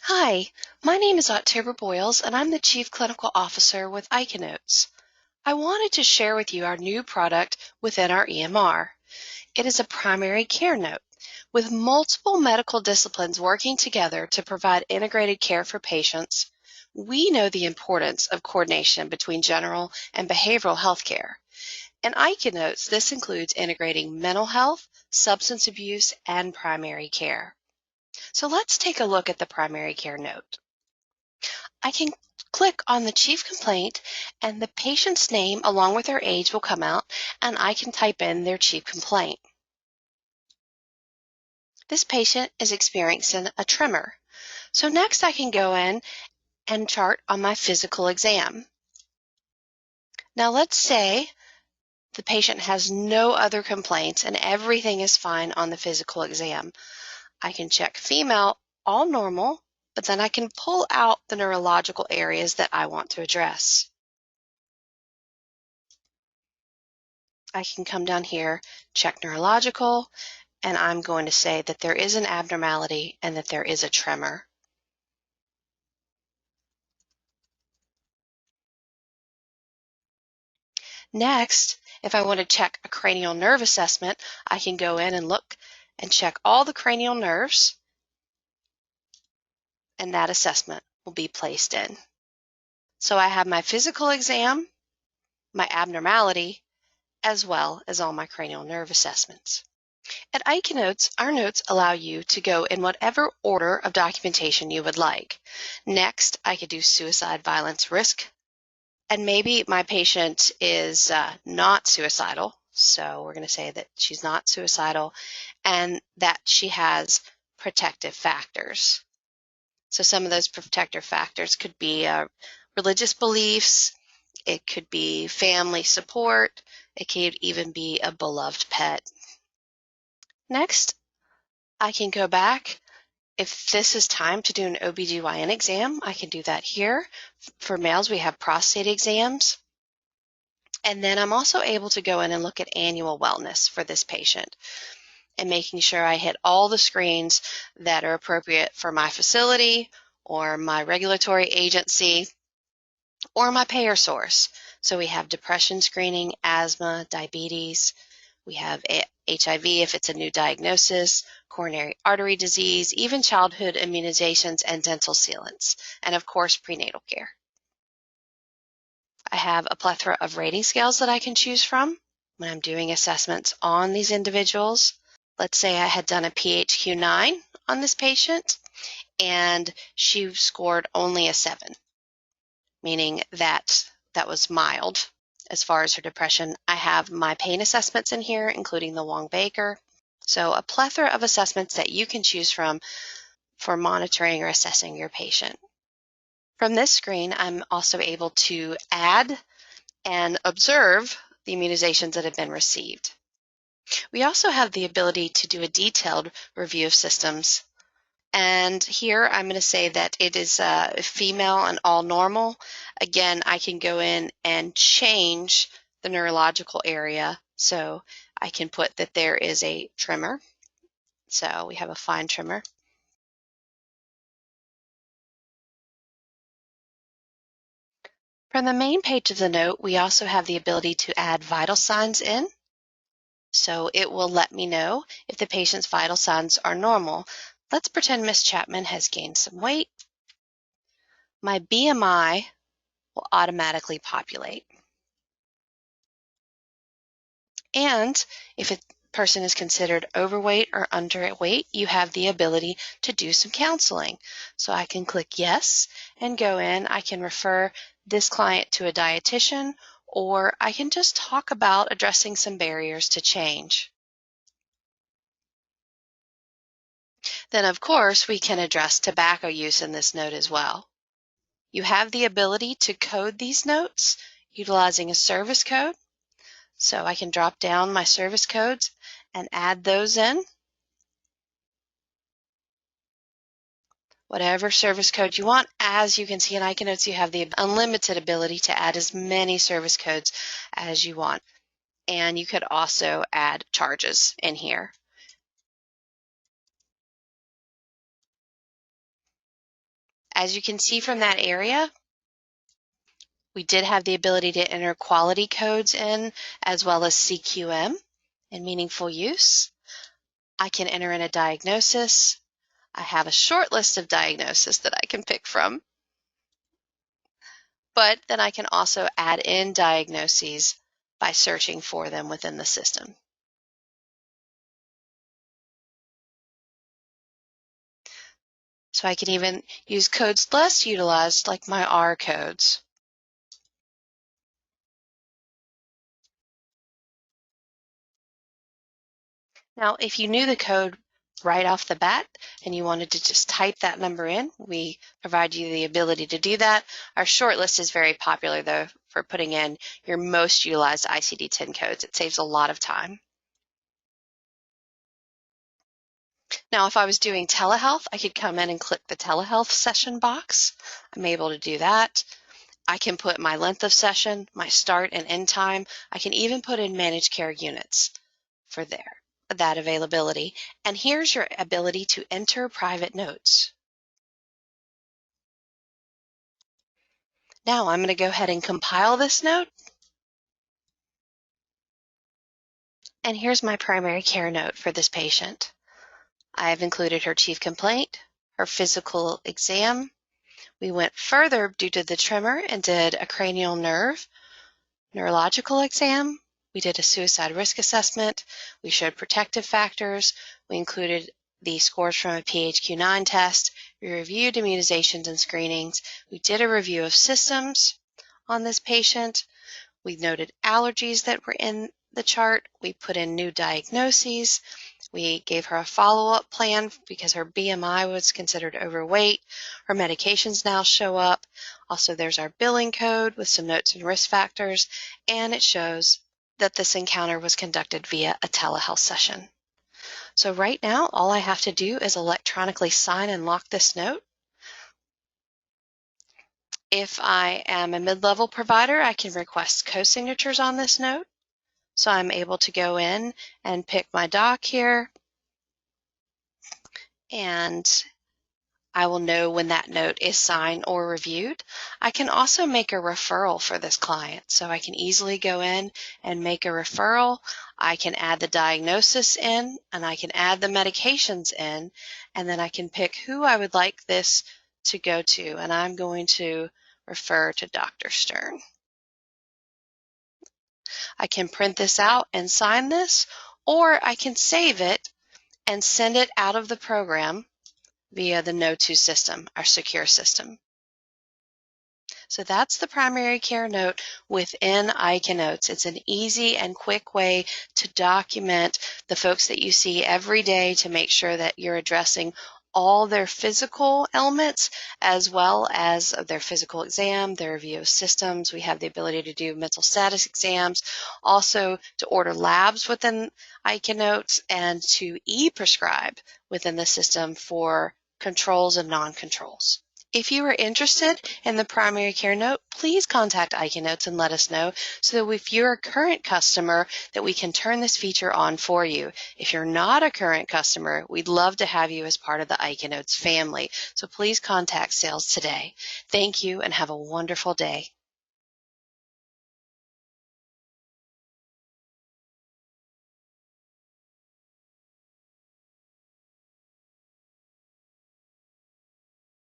Hi, my name is October Boyles, and I'm the Chief Clinical Officer with ICANotes. I wanted to share with you our new product within our EMR. It is a primary care note with multiple medical disciplines working together to provide integrated care for patients. We know the importance of coordination between general and behavioral health care. In ICANotes, this includes integrating mental health, substance abuse, and primary care. So let's take a look at the primary care note. I can click on the chief complaint and the patient's name along with their age will come out, and I can type in their chief complaint. This patient is experiencing a tremor. So next I can go in and chart on my physical exam. Now let's say the patient has no other complaints and everything is fine on the physical exam. I can check female, all normal, but then I can pull out the neurological areas that I want to address. I can come down here, check neurological, and I'm going to say that there is an abnormality and that there is a tremor. Next, if I want to check a cranial nerve assessment, I can go in and look and check all the cranial nerves, and that assessment will be placed in. So I have my physical exam, my abnormality, as well as all my cranial nerve assessments. At ICANotes, our notes allow you to go in whatever order of documentation you would like. Next, I could do suicide violence risk, and maybe my patient is not suicidal, so we're going to say that she's not suicidal and that she has protective factors. So some of those protective factors could be religious beliefs, it could be family support, it could even be a beloved pet. Next, I can go back. If this is time to do an OBGYN exam, I can do that here. For males, we have prostate exams. And then I'm also able to go in and look at annual wellness for this patient and making sure I hit all the screens that are appropriate for my facility or my regulatory agency or my payer source. So we have depression screening, asthma, diabetes. We have HIV if it's a new diagnosis, coronary artery disease, even childhood immunizations and dental sealants, and of course prenatal care. I have a plethora of rating scales that I can choose from when I'm doing assessments on these individuals. Let's say I had done a 𝐓𝐑𝐄𝐄 9 on this patient and she scored only a 7, meaning that was mild. As far as her depression, I have my pain assessments in here, including the Wong-Baker. So a plethora of assessments that you can choose from for monitoring or assessing your patient. From this screen, I'm also able to add and observe the immunizations that have been received. We also have the ability to do a detailed review of systems. And here I'm going to say that it is female and all normal. Again, I can go in and change the neurological area. So I can put that there is a tremor. So we have a fine tremor. From the main page of the note, we also have the ability to add vital signs in. So it will let me know if the patient's vital signs are normal. Let's pretend Miss Chapman has gained some weight. My BMI will automatically populate. And if a person is considered overweight or underweight, you have the ability to do some counseling. So I can click yes and go in. I can refer this client to a dietitian, or I can just talk about addressing some barriers to change. Then, of course, we can address tobacco use in this note as well. You have the ability to code these notes utilizing a service code. So I can drop down my service codes and add those in. Whatever service code you want. As you can see in ICANotes, you have the unlimited ability to add as many service codes as you want. and you could also add charges in here. As you can see from that area, we did have the ability to enter quality codes in, as well as CQM and meaningful use. I can enter in a diagnosis. I have a short list of diagnoses that I can pick from, but then I can also add in diagnoses by searching for them within the system. So I can even use codes less utilized, like my R codes. Now, if you knew the code right off the bat and you wanted to just type that number in, we provide you the ability to do that. Our short list is very popular, though, for putting in your most utilized ICD-10 codes. It saves a lot of time. Now, if I was doing telehealth, I could come in and click the telehealth session box. I'm able to do that. I can put my length of session, my start and end time. I can even put in managed care units for that availability. And here's your ability to enter private notes. Now I'm going to go ahead and compile this note. And here's my primary care note for this patient. I have included her chief complaint, her physical exam. We went further due to the tremor and did a cranial neurological exam. We did a suicide risk assessment. We showed protective factors. We included the scores from a 𝐓𝑑𝐄𝐄 test. We reviewed immunizations and screenings. We did a review of systems on this patient. We noted allergies that were in the chart. We put in new diagnoses. We gave her a follow-up plan because her BMI was considered overweight. Her medications now show up. Also, there's our billing code with some notes and risk factors, and it shows that this encounter was conducted via a telehealth session. So right now, all I have to do is electronically sign and lock this note. If I am a mid-level provider, I can request co-signatures on this note. So I'm able to go in and pick my doc here, and I will know when that note is signed or reviewed. I can also make a referral for this client. So I can easily go in and make a referral. I can add the diagnosis in, and I can add the medications in, and then I can pick who I would like this to go to. And I'm going to refer to Dr. Stern. I can print this out and sign this, or I can save it and send it out of the program via the No2 system, our secure system. So that's the primary care note within ICANotes. It's an easy and quick way to document the folks that you see every day to make sure that you're addressing all their physical ailments as well as their physical exam, their review of systems. We have the ability to do mental status exams, also to order labs within ICANotes and to e-prescribe within the system for controls and non-controls. If you are interested in the primary care note, please contact ICANotes and let us know so that if you're a current customer, that we can turn this feature on for you. If you're not a current customer, we'd love to have you as part of the ICANotes family. So please contact sales today. Thank you and have a wonderful day.